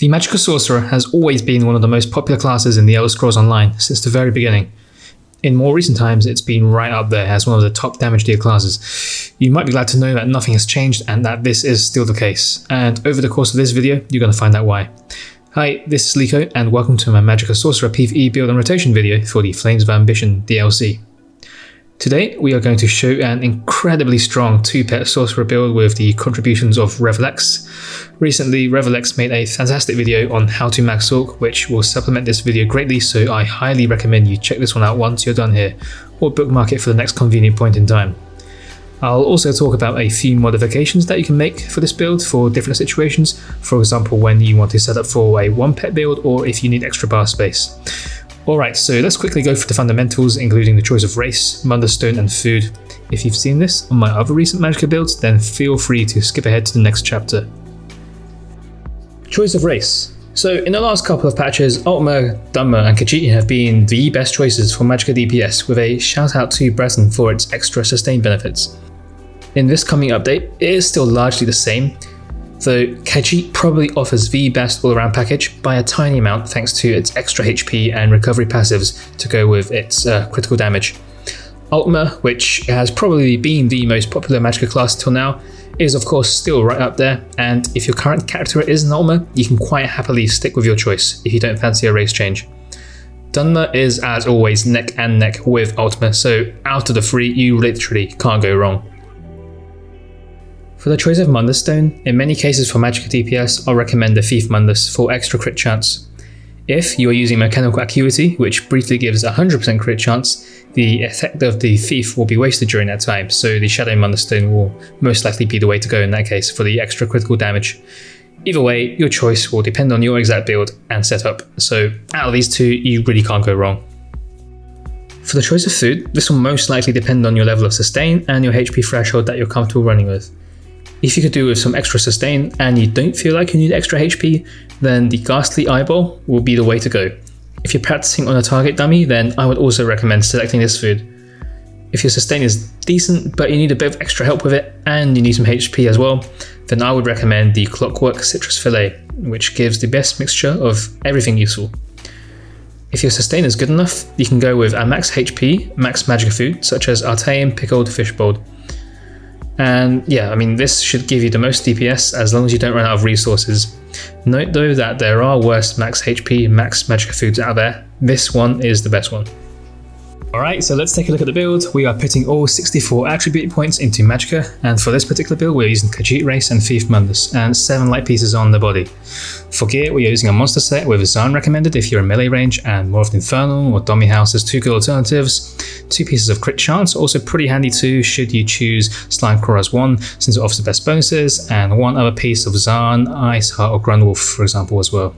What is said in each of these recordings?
The Magicka Sorcerer has always been one of the most popular classes in the Elder Scrolls Online since the very beginning. In more recent times, it's been right up there as one of the top damage deal classes. You might be glad to know that nothing has changed and that this is still the case, and over the course of this video, you're going to find out why. Hi, this is Liko, and welcome to my Magicka Sorcerer PVE build and rotation video for the Flames of Ambition DLC. Today, we are going to show an incredibly strong 2-pet sorcerer build with the contributions of Revelex. Recently, Revelex made a fantastic video on how to max Orc, which will supplement this video greatly, so I highly recommend you check this one out once you're done here, or bookmark it for the next convenient point in time. I'll also talk about a few modifications that you can make for this build for different situations, for example when you want to set up for a 1-pet build or if you need extra bar space. Alright, so let's quickly go through the fundamentals, including the choice of race, Mundus stone and food. If you've seen this on my other recent Magicka builds, then feel free to skip ahead to the next chapter. Choice of race. So in the last couple of patches, Ultima, Dunmer and Khajiit have been the best choices for Magicka DPS, with a shout out to Breton for its extra sustain benefits. In this coming update, it is still largely the same, though Khajiit probably offers the best all-around package by a tiny amount thanks to its extra HP and recovery passives to go with its critical damage. Ultima, which has probably been the most popular Magicka class till now, is of course still right up there, and if your current character is an Ultima, you can quite happily stick with your choice if you don't fancy a race change. Dunmer is as always neck and neck with Ultima, so out of the three you literally can't go wrong. For the choice of Mundus Stone, in many cases for Magicka DPS, I'll recommend the Thief Mundus for extra crit chance. If you are using Mechanical Acuity, which briefly gives 100% crit chance, the effect of the Thief will be wasted during that time, so the Shadow Mundus Stone will most likely be the way to go in that case for the extra critical damage. Either way, your choice will depend on your exact build and setup, so out of these two, you really can't go wrong. For the choice of food, this will most likely depend on your level of sustain and your HP threshold that you're comfortable running with. If you could do with some extra sustain and you don't feel like you need extra HP, then the Ghastly Eyeball will be the way to go. If you're practicing on a target dummy, then I would also recommend selecting this food. If your sustain is decent but you need a bit of extra help with it and you need some HP as well, then I would recommend the Clockwork Citrus Fillet, which gives the best mixture of everything useful. If your sustain is good enough, you can go with a max HP, max Magicka food such as Artane Pickled Fishbowl. And yeah, I mean this should give you the most DPS as long as you don't run out of resources. Note though that there are worse max HP, max Magicka foods out there. This one is the best one. Alright, so let's take a look at the build. We are putting all 64 attribute points into Magicka, and for this particular build we're using Khajiit race and Thief Mundus, and 7 light pieces on the body. For gear we are using a monster set with Zaan recommended if you're in melee range, and more of Inferno or Dummy House as 2 good alternatives. 2 pieces of crit chance, also pretty handy too should you choose Slime Claw as 1 since it offers the best bonuses, and 1 other piece of Zaan, Ice Heart or Grundwolf for example as well.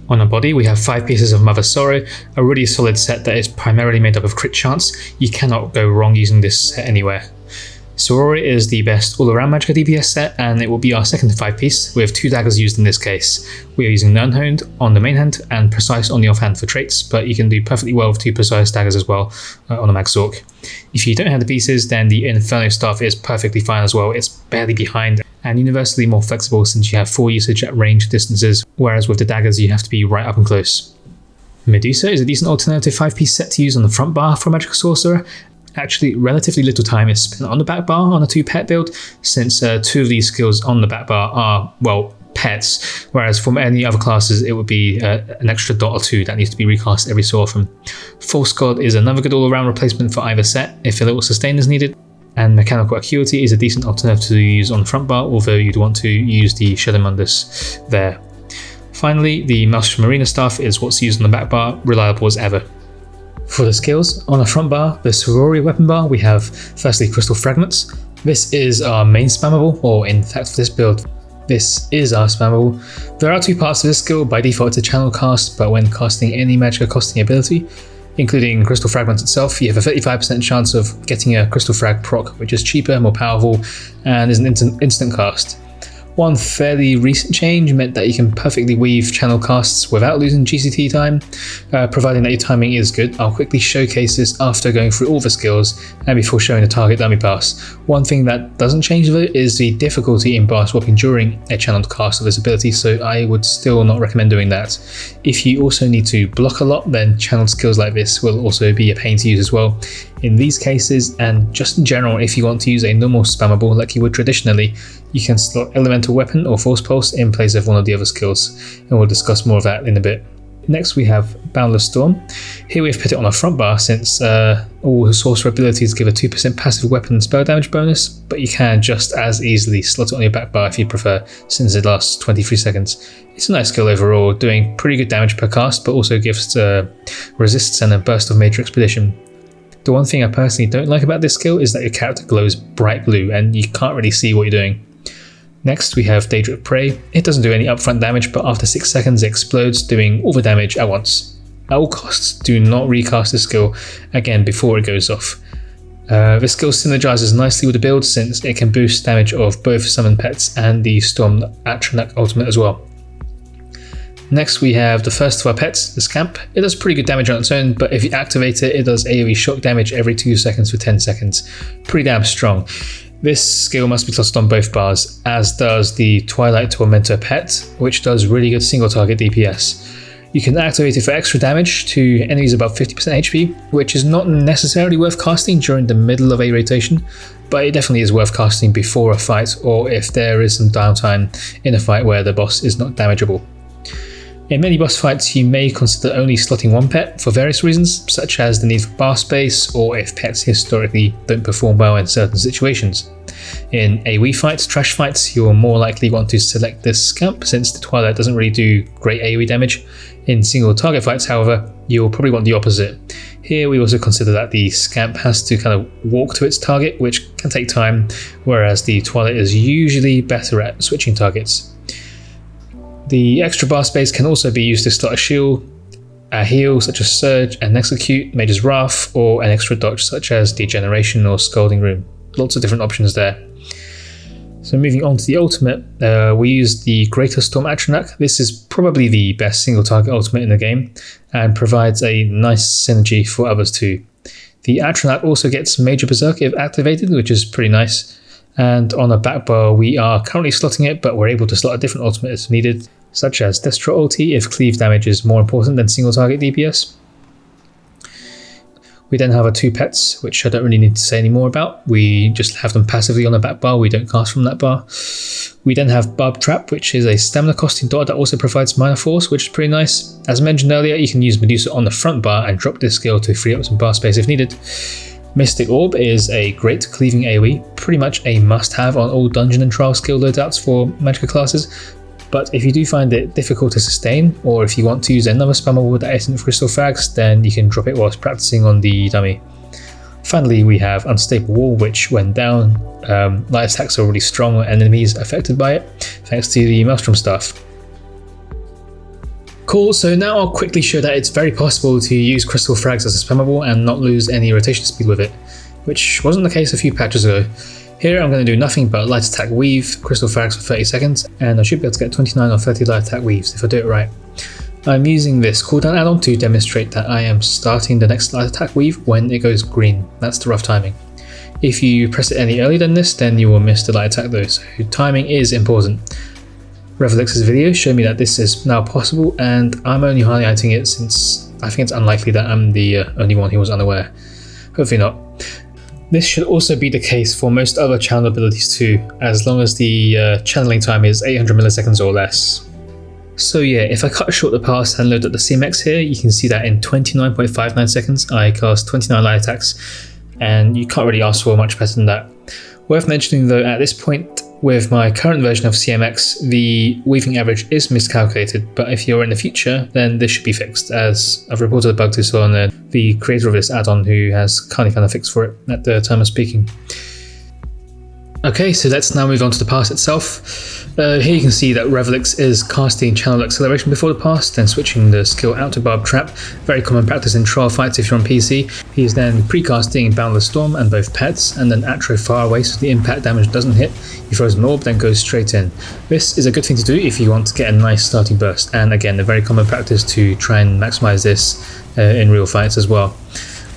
On our body we have 5 pieces of Mother Sorrow, a really solid set that is primarily made up of crit chance. You cannot go wrong using this set anywhere. Siroria is the best all-around Magicka DPS set, and it will be our second 5-piece, with 2 daggers used in this case. We are using Nunhoned on the main hand and Precise on the offhand for traits, but you can do perfectly well with 2 Precise daggers as well on a Max Orc. If you don't have the pieces, then the Inferno staff is perfectly fine as well. It's barely behind and universally more flexible since you have 4 usage at range distances, whereas with the daggers you have to be right up and close. Medusa is a decent alternative 5-piece set to use on the front bar for Magicka Sorcerer. Actually, relatively little time is spent on the back bar on a 2-pet build, since 2 of these skills on the back bar are, well, pets, whereas from any other classes it would be an extra dot or 2 that needs to be recast every so often. False God is another good all-around replacement for either set if a little sustain is needed, and Mechanical Acuity is a decent alternative to use on the front bar, although you'd want to use the Shadow Mundus there. Finally, the Maelstrom Marina staff is what's used on the back bar, reliable as ever. For the skills, on the front bar, the Siroria weapon bar, we have firstly Crystal Fragments. This is our main spammable, or in fact for this build, this is our spammable. There are 2 parts to this skill. By default it's a channel cast, but when casting any Magicka costing ability, including Crystal Fragments itself, you have a 35% chance of getting a Crystal Frag proc, which is cheaper, more powerful, and is an instant cast. One fairly recent change meant that you can perfectly weave channel casts without losing GCT time, providing that your timing is good. I'll quickly showcase this after going through all the skills and before showing the target dummy pass. One thing that doesn't change though is the difficulty in bar swapping during a channeled cast of this ability, so I would still not recommend doing that. If you also need to block a lot, then channeled skills like this will also be a pain to use as well. In these cases, and just in general, if you want to use a normal spammable like you would traditionally, you can slot Elemental Weapon or Force Pulse in place of one of the other skills, and we'll discuss more of that in a bit. Next we have Boundless Storm. Here we've put it on a front bar since all sorcerer abilities give a 2% passive weapon and spell damage bonus, but you can just as easily slot it on your back bar if you prefer, since it lasts 23 seconds. It's a nice skill overall, doing pretty good damage per cast, but also gives resists and a burst of major expedition. The one thing I personally don't like about this skill is that your character glows bright blue and you can't really see what you're doing. Next we have Daedric Prey. It doesn't do any upfront damage, but after 6 seconds it explodes, doing all the damage at once. At all costs, do not recast this skill again before it goes off. This skill synergizes nicely with the build since it can boost damage of both summon pets and the Storm Atro ultimate as well. Next we have the first of our pets, the Scamp. It does pretty good damage on its own, but if you activate it, it does AoE shock damage every 2 seconds for 10 seconds. Pretty damn strong. This skill must be slotted on both bars, as does the Twilight Tormentor pet, which does really good single target DPS. You can activate it for extra damage to enemies above 50% HP, which is not necessarily worth casting during the middle of a rotation, but it definitely is worth casting before a fight or if there is some downtime in a fight where the boss is not damageable. In many boss fights, you may consider only slotting one pet for various reasons, such as the need for bar space or if pets historically don't perform well in certain situations. In AoE fights, trash fights, you'll more likely want to select this Scamp since the Twilight doesn't really do great AoE damage. In single target fights, however, you'll probably want the opposite. Here we also consider that the Scamp has to kind of walk to its target, which can take time, whereas the Twilight is usually better at switching targets. The extra bar space can also be used to slot a shield, a heal such as Surge, an execute, Mage's Wrath, or an extra dodge such as Degeneration or Scalding Rune. Lots of different options there. So moving on to the ultimate, we use the Greater Storm Atro. This is probably the best single target ultimate in the game and provides a nice synergy for others too. The Atro also gets Major Berserk if activated, which is pretty nice. And on a back bar we are currently slotting it, but we're able to slot a different ultimate if needed, such as Destro ulti if cleave damage is more important than single target DPS. We then have our two pets, which I don't really need to say any more about. We just have them passively on the back bar, we don't cast from that bar. We then have Barb Trap, which is a stamina costing dot that also provides minor force, which is pretty nice. As mentioned earlier, you can use Medusa on the front bar and drop this skill to free up some bar space if needed. Mystic Orb is a great cleaving AoE, pretty much a must-have on all dungeon and trial skill loadouts for Magicka classes, but if you do find it difficult to sustain, or if you want to use another spammable that isn't Crystal Frags, then you can drop it whilst practicing on the dummy. Finally, we have Unstable Wall, which when down, light attacks are really strong on enemies affected by it, thanks to the Maelstrom staff. Cool, so now I'll quickly show that it's very possible to use Crystal Frags as a spammable and not lose any rotation speed with it, which wasn't the case a few patches ago. Here I'm going to do nothing but light attack weave, Crystal Frags for 30 seconds, and I should be able to get 29 or 30 light attack weaves if I do it right. I'm using this cooldown add-on to demonstrate that I am starting the next light attack weave when it goes green. That's the rough timing. If you press it any earlier than this, then you will miss the light attack though, so timing is important. Revelix's video showed me that this is now possible, and I'm only highlighting it since I think it's unlikely that I'm the only one who was unaware. Hopefully not. This should also be the case for most other channel abilities too, as long as the channeling time is 800 milliseconds or less. So yeah, if I cut short the pass and load up the CMX here, you can see that in 29.59 seconds I cast 29 light attacks, and you can't really ask for much better than that. Worth mentioning though, at this point, with my current version of CMX, the weaving average is miscalculated, but if you're in the future, then this should be fixed, as I've reported a bug to Zaan, the creator of this add-on, who has kindly found a fix for it at the time of speaking. Okay, so let's now move on to the pass itself. Here you can see that Revelix is casting Channel Acceleration before the pass, then switching the skill out to Barb Trap, very common practice in trial fights if you're on PC. He's then pre-casting Boundless Storm and both pets, and then Atro far away so the impact damage doesn't hit. He throws an orb, then goes straight in. This is a good thing to do if you want to get a nice starting burst, and again, a very common practice to try and maximize this in real fights as well.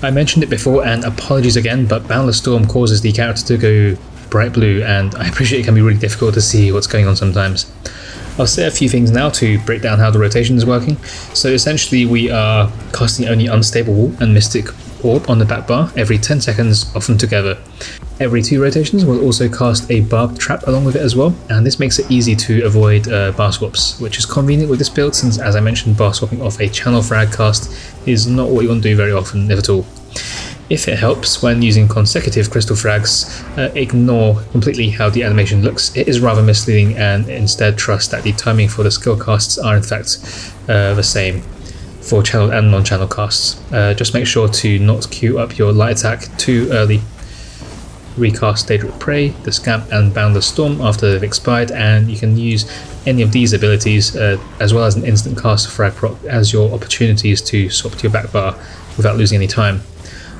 I mentioned it before, and apologies again, but Boundless Storm causes the character to go bright blue, and I appreciate it can be really difficult to see what's going on sometimes. I'll say a few things now to break down how the rotation is working. So essentially we are casting only Unstable Wall and Mystic Orb on the back bar every 10 seconds, often together. Every 2 rotations we'll also cast a Barbed Trap along with it as well, and this makes it easy to avoid bar swaps, which is convenient with this build since, as I mentioned, bar swapping off a channel frag cast is not what you want to do very often, if at all. If it helps when using consecutive crystal frags, ignore completely how the animation looks. It is rather misleading, and instead trust that the timing for the skill casts are in fact the same for channel and non-channel casts. Just make sure to not queue up your light attack too early. Recast Daedric Prey, the Scamp and Boundless Storm after they've expired, and you can use any of these abilities as well as an instant cast frag proc as your opportunities to swap to your back bar without losing any time.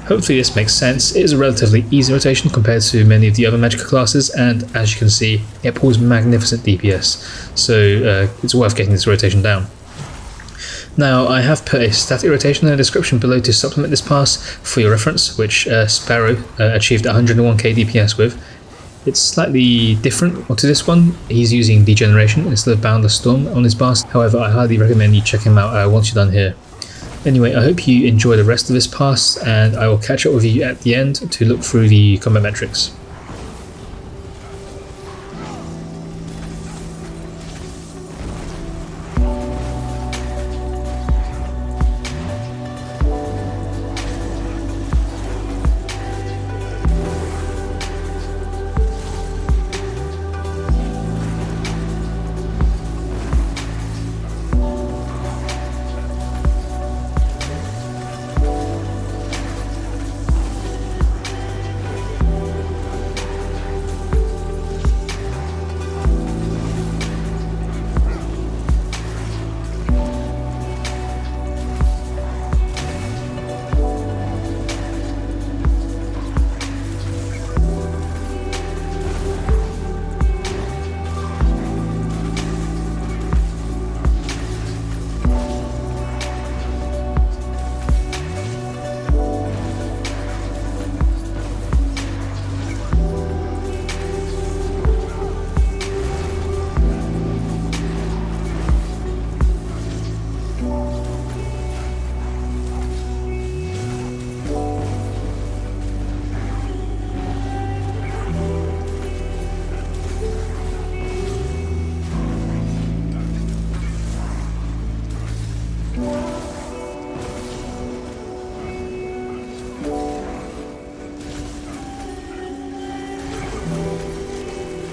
Hopefully this makes sense. It is a relatively easy rotation compared to many of the other Magicka classes, and as you can see, it pulls magnificent DPS, so it's worth getting this rotation down. Now, I have put a static rotation in the description below to supplement this pass for your reference, which Sparrow achieved 101k DPS with. It's slightly different to this one. He's using Degeneration instead of Boundless Storm on his pass, however I highly recommend you check him out once you're done here. Anyway, I hope you enjoy the rest of this pass, and I will catch up with you at the end to look through the combat metrics.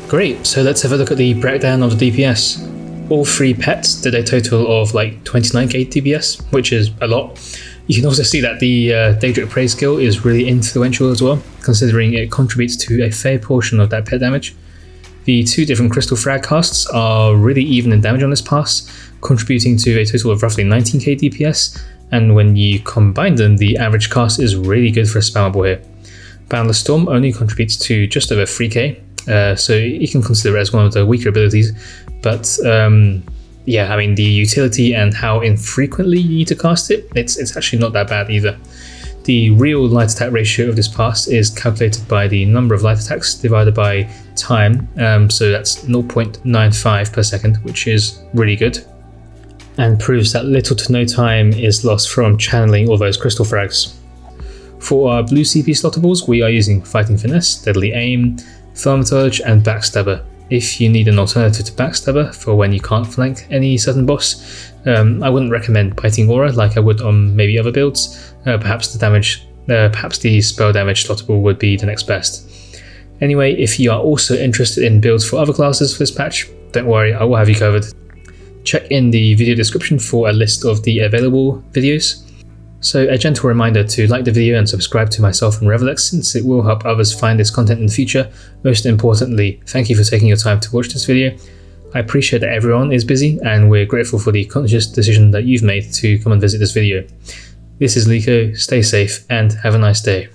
Great, so let's have a look at the breakdown of the DPS. All 3 pets did a total of like 29k DPS, which is a lot. You can also see that the Daedric Prey skill is really influential as well, considering it contributes to a fair portion of that pet damage. The 2 different crystal frag casts are really even in damage on this pass, contributing to a total of roughly 19k DPS, and when you combine them, the average cast is really good for a spammable here. Boundless Storm only contributes to just over 3k, so you can consider it as one of the weaker abilities, but yeah, I mean, the utility and how infrequently you need to cast it, it's actually not that bad either. The real light attack ratio of this pass is calculated by the number of light attacks divided by time, so that's 0.95 per second, which is really good, and proves that little to no time is lost from channeling all those crystal frags. For our blue CP Slottables, we are using Fighting Finesse, Deadly Aim, Thaumaturge and Backstabber. If you need an alternative to Backstabber for when you can't flank any certain boss, I wouldn't recommend Biting Aura like I would on maybe other builds. Perhaps the spell damage Slottable would be the next best. Anyway, if you are also interested in builds for other classes for this patch, don't worry, I will have you covered. Check in the video description for a list of the available videos. So a gentle reminder to like the video and subscribe to myself and Revelex, since it will help others find this content in the future. Most importantly, thank you for taking your time to watch this video. I appreciate that everyone is busy, and we're grateful for the conscious decision that you've made to come and visit this video. This is Liko, stay safe and have a nice day.